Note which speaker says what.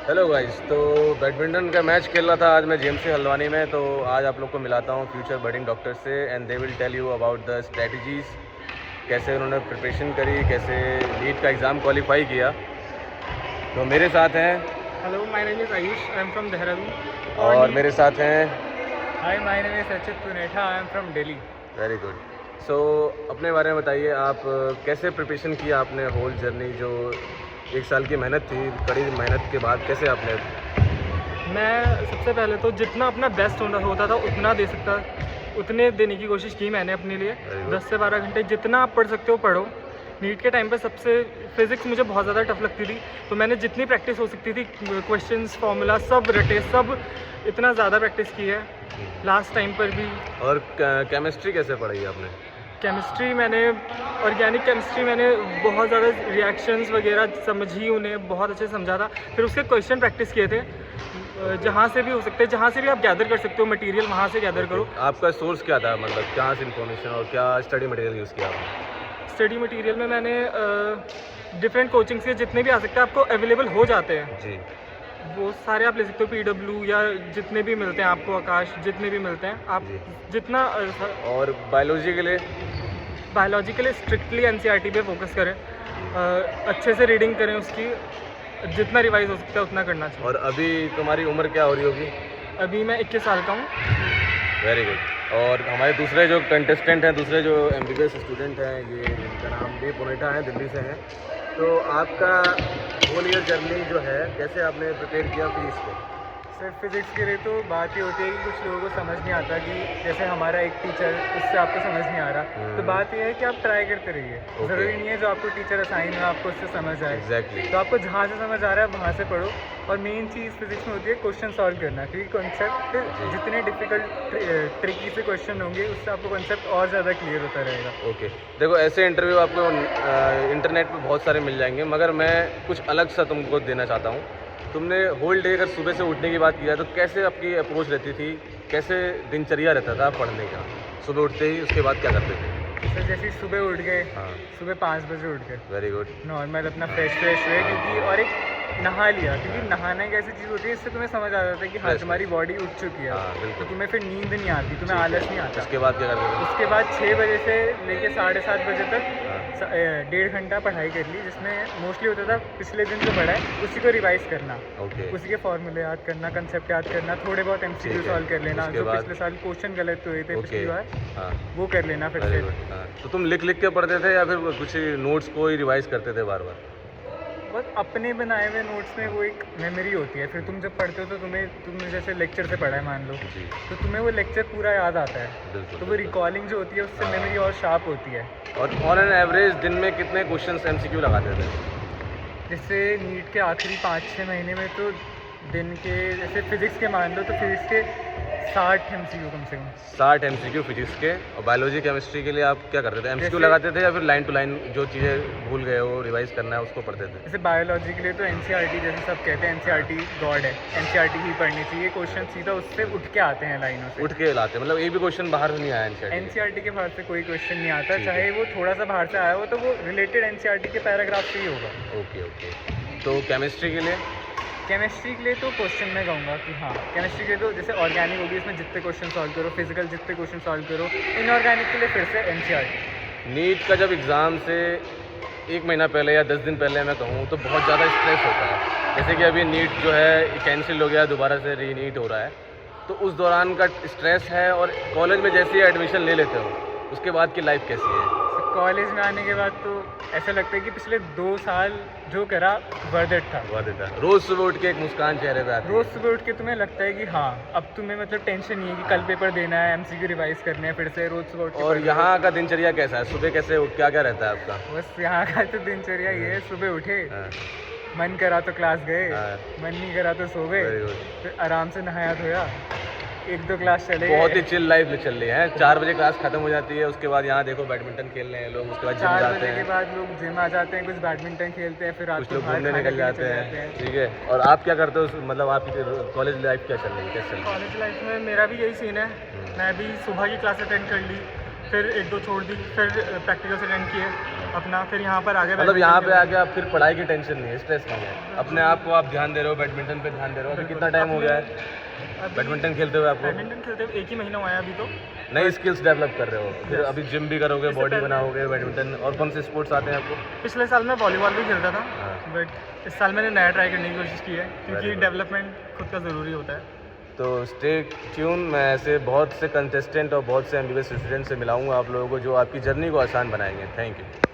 Speaker 1: Hello guys, तो badminton का match खेल रहा था आज मैं जेएमसी हल्द्वानी में। तो आज आप लोग को मिलाता हूँ फ्यूचर बडिंग डॉक्टर से, and they will tell you about the strategies, कैसे उन्होंने प्रिपरेशन करी, कैसे नीट का एग्ज़ाम क्वालिफाई किया। तो मेरे साथ हैं
Speaker 2: hello, my name is Ayush, I am from Dehradun.
Speaker 1: और मेरे साथ हैं
Speaker 2: hi, my name is Sachit Punetha, I am from Delhi.
Speaker 1: Very good. So अपने बारे में बताइए, आप कैसे प्रिपरेशन किया आपने होल जर्नी, जो एक साल की मेहनत थी, कड़ी मेहनत के बाद कैसे आपने?
Speaker 2: मैं सबसे पहले तो जितना अपना बेस्ट होता था उतना दे सकता, उतने देने की कोशिश की मैंने अपने लिए। 10 से 12 घंटे जितना आप पढ़ सकते हो पढ़ो। नीट के टाइम पे सबसे फिज़िक्स मुझे बहुत ज़्यादा टफ लगती थी, तो मैंने जितनी प्रैक्टिस हो सकती थी, क्वेश्चंस, फार्मूला सब रटे, सब इतना ज़्यादा प्रैक्टिस की है लास्ट टाइम पर भी।
Speaker 1: और केमिस्ट्री कैसे पढ़ी आपने?
Speaker 2: केमिस्ट्री मैंने, ऑर्गेनिक केमिस्ट्री मैंने बहुत ज़्यादा रिएक्शंस वगैरह समझी, उन्हें बहुत अच्छे से समझा था। फिर उसके क्वेश्चन प्रैक्टिस किए थे, जहाँ से भी हो सकते हैं, जहाँ से भी आप गैदर कर सकते हो मटेरियल, वहाँ से गैदर करो।
Speaker 1: आपका सोर्स क्या था, मतलब कहाँ से इन्फॉर्मेशन और क्या स्टडी मटेरियल यूज़ किया आपने?
Speaker 2: स्टडी मटेरियल में मैंने डिफरेंट कोचिंग से जितने भी आ सकते हैं आपको अवेलेबल हो जाते हैं
Speaker 1: जी,
Speaker 2: वो सारे आप ले सकते हो। PW या जितने भी मिलते हैं आपको, आकाश, जितने भी मिलते हैं आप
Speaker 1: जी।
Speaker 2: जितना।
Speaker 1: और बायोलॉजी के लिए?
Speaker 2: बायोलॉजी के लिए स्ट्रिक्टली NCERT पे फोकस करें, अच्छे से रीडिंग करें उसकी, जितना रिवाइज हो सकता है उतना करना चाहिए।
Speaker 1: और अभी तुम्हारी उम्र क्या हो रही होगी?
Speaker 2: अभी मैं 21 साल का हूँ।
Speaker 1: Very good. और हमारे दूसरे जो कंटेस्टेंट हैं, दूसरे जो MBBS स्टूडेंट हैं, ये इनका नाम भी पुनेठा है, दिल्ली से हैं। तो आपका होल ईयर जर्नी जो है, कैसे आपने प्रिपेयर किया फिजिक्स को?
Speaker 2: सर, फिज़िक्स के लिए तो बात ये होती है कि कुछ लोगों को समझ नहीं आता, कि जैसे हमारा एक टीचर, उससे आपको समझ नहीं आ रहा, तो बात ये है कि आप ट्राई करते रहिए। ज़रूरी नहीं है जो आपको टीचर असाइन हो आपको उससे समझ आए।
Speaker 1: एग्जैक्टली।
Speaker 2: तो आपको जहाँ से समझ आ रहा है वहाँ से पढ़ो। और मेन चीज़ फिज़िक्स में होती है क्वेश्चन सॉल्व करना, क्योंकि कॉन्सेप्ट जितने डिफ़िकल्ट ट्रिकी से क्वेश्चन होंगे उससे आपको कॉन्सेप्ट और ज़्यादा क्लियर होता रहेगा।
Speaker 1: ओके, देखो ऐसे इंटरव्यू आपको इंटरनेट पे बहुत सारे मिल जाएंगे, मगर मैं कुछ अलग सा तुमको देना चाहता हूँ। तुमने होल डे अगर सुबह से उठने की बात किया तो कैसे आपकी अप्रोच रहती थी, कैसे दिनचर्या रहता था पढ़ने का? सुबह उठते ही उसके बाद क्या करते थे?
Speaker 2: सर, जैसे ही सुबह उठ गए,
Speaker 1: हाँ,
Speaker 2: सुबह 5 बजे उठ गए,
Speaker 1: वेरी गुड।
Speaker 2: नॉर्मल अपना फ्रेश हुए, क्योंकि और एक नहा लिया, क्योंकि नहाना एक ऐसी चीज़ होती है इससे तुम्हें समझ आ जाता है कि हाँ
Speaker 1: Fresh,
Speaker 2: तुम्हारी बॉडी उठ चुकी है।
Speaker 1: हाँ,
Speaker 2: तो
Speaker 1: बिल्कुल।
Speaker 2: तुम्हें फिर नींद नहीं आती, तुम्हें आलस नहीं आता।
Speaker 1: उसके बाद क्या करते थे?
Speaker 2: उसके बाद 6 बजे से लेके 7:30 बजे तक
Speaker 1: हाँ,
Speaker 2: 1.5 घंटा पढ़ाई कर ली, जिसमें मोस्टली होता था पिछले दिन जो पढ़ा है उसी को रिवाइज करना,
Speaker 1: ओके,
Speaker 2: उसी के फॉर्मूले याद करना, कंसेप्ट याद करना, थोड़े बहुत MCQ
Speaker 1: ठीक है।
Speaker 2: सॉल्व कर लेना,
Speaker 1: उसके
Speaker 2: जो
Speaker 1: बाद?
Speaker 2: पिछले साल क्वेश्चन गलत हुए थे
Speaker 1: ओके,
Speaker 2: पिछली बार,
Speaker 1: हाँ,
Speaker 2: वो कर लेना फिर
Speaker 1: वेरी
Speaker 2: से।
Speaker 1: गुड। हाँ, तो तुम लिख लिख के पढ़ते थे या फिर कुछ नोट्स को ही रिवाइज करते थे बार बार?
Speaker 2: बस अपने बनाए हुए नोट्स में वो एक मेमोरी होती है, फिर तुम जब पढ़ते हो तो तुमने जैसे लेक्चर से पढ़ा है मान लो,
Speaker 1: जी,
Speaker 2: तो तुम्हें वो लेक्चर पूरा याद आता है,
Speaker 1: बिल्कुल।
Speaker 2: तो वो रिकॉलिंग जो होती है उससे मेमोरी और शार्प होती है।
Speaker 1: और ऑन एन एवरेज दिन में कितने क्वेश्चंस MCQ लगाते थे?
Speaker 2: जैसे नीट के आखिरी 5-6 महीने में तो दिन के, जैसे फिज़िक्स के मान लो तो फिज़िक्स के 60 MCQ कम से कम।
Speaker 1: 60 MCQ फिजिक्स के। और बायोलॉजी केमिस्ट्री के लिए आप क्या करते थे? MCQ
Speaker 2: जैसे-
Speaker 1: लगाते थे या फिर लाइन टू लाइन जो चीज़ें भूल गए हो रिवाइज करना है उसको पढ़ते थे?
Speaker 2: जैसे बायोलॉजी के लिए तो NCERT, जैसे सब कहते हैं NCERT गॉड है, NCERT ही पढ़नी चाहिए, क्वेश्चन सीधा उससे उठ के आते हैं लाइनों से।
Speaker 1: उठ के लाते, मतलब एक भी क्वेश्चन बाहर से नहीं आया NCERT?
Speaker 2: NCERT के बाहर से कोई क्वेश्चन नहीं आता,
Speaker 1: ठीक है।
Speaker 2: चाहे वो थोड़ा सा बाहर से आया हो तो वो रिलेटेड NCERT के पैराग्राफ से ही होगा।
Speaker 1: Okay okay. तो केमिस्ट्री के लिए?
Speaker 2: केमिस्ट्री के लिए तो क्वेश्चन मैं कहूँगा कि हाँ, केमिस्ट्री के लिए तो जैसे ऑर्गेनिक होगी, इसमें जितने क्वेश्चन सॉल्व करो, फिजिकल जितने क्वेश्चन सॉल्व करो। इनऑर्गेनिक के लिए फिर से NCERT।
Speaker 1: नीट का जब एग्ज़ाम से 1 महीना पहले या 10 दिन पहले मैं कहूँ तो बहुत ज़्यादा स्ट्रेस होता है। जैसे कि अभी नीट जो है कैंसिल हो गया, दोबारा से रीनीट हो रहा है, तो उस दौरान का स्ट्रेस है। और कॉलेज में जैसे ही एडमिशन ले लेते हो उसके बाद की लाइफ कैसी है?
Speaker 2: कॉलेज में आने के बाद तो ऐसा लगता है कि पिछले 2 साल जो करा वर्थ इट था।
Speaker 1: बहुत देता है। रोज़ सुबह उठ के एक मुस्कान चेहरे पे आती है।
Speaker 2: रोज़ सुबह उठ के तुम्हें लगता है कि हाँ, अब तुम्हें मतलब टेंशन नहीं है कि कल पेपर देना है, MCQ रिवाइज करने हैं, फिर से रोज़ सुबह उठ के
Speaker 1: और
Speaker 2: पढ़ लो।
Speaker 1: यहाँ का दिनचर्या कैसा है? सुबह कैसे क्या क्या रहता है आपका?
Speaker 2: बस यहाँ का तो दिनचर्या ये है, सुबह उठे,
Speaker 1: हाँ,
Speaker 2: मन करा तो क्लास गए,
Speaker 1: हाँ।
Speaker 2: मन नहीं करा तो सो गए,
Speaker 1: वेरी गुड।
Speaker 2: फिर आराम से नहाया धोया, 1-2 क्लास चले
Speaker 1: बहुत ही
Speaker 2: गए।
Speaker 1: चिल लाइफ चल रही है। 4 बजे क्लास खत्म हो जाती है, उसके बाद यहाँ देखो बैडमिंटन खेल रहे हैं लोग, उसके बाद जिम
Speaker 2: 4
Speaker 1: जाते
Speaker 2: बजे के
Speaker 1: हैं,
Speaker 2: बाद लोग जिम आ जाते हैं, कुछ बैडमिंटन खेलते हैं, फिर रात
Speaker 1: कुछ
Speaker 2: को
Speaker 1: लोग
Speaker 2: बाहर
Speaker 1: घूमने
Speaker 2: खाने
Speaker 1: निकल
Speaker 2: पीने
Speaker 1: जाते
Speaker 2: चले
Speaker 1: हैं। ठीक है, और आप क्या करते हो? मतलब आपकी कॉलेज लाइफ क्या चल रही है, कैसे चल रही है?
Speaker 2: कॉलेज लाइफ में मेरा भी यही सीन है। मैं भी सुबह की क्लास अटेंड कर ली, फिर 1-2 छोड़ दी, फिर प्रैक्टिकल्स अटेंड किए, अपना, फिर यहाँ पर आगे
Speaker 1: मतलब यहाँ पे आके आप फिर पढ़ाई की टेंशन नहीं है, स्ट्रेस नहीं है, अपने आप को आप ध्यान दे रहे हो, बैडमिंटन पे ध्यान दे रहे हो। अभी कितना टाइम हो गया है बैडमिंटन खेलते हुए आपको?
Speaker 2: बैडमिंटन खेलते हुए 1 ही महीना हुआ है अभी तो।
Speaker 1: नई स्किल्स डेवलप कर रहे हो, फिर अभी जिम भी करोगे, बॉडी बनाओगे, बैडमिंटन और कौन से स्पोर्ट्स आते हैं आपको?
Speaker 2: पिछले साल मैं वॉलीबॉल भी खेलता था,
Speaker 1: हाँ।
Speaker 2: बट इस साल मैंने नया ट्राई करने की कोशिश की है, क्योंकि
Speaker 1: Very good.
Speaker 2: डेवलपमेंट खुद का ज़रूरी होता है।
Speaker 1: तो स्टे ट्यून, मैं ऐसे बहुत से कंटेस्टेंट और बहुत से एमबीबीएस स्टूडेंट से मिलाऊंगा आप लोगों को, जो आपकी जर्नी को आसान बनाएंगे। Thank you.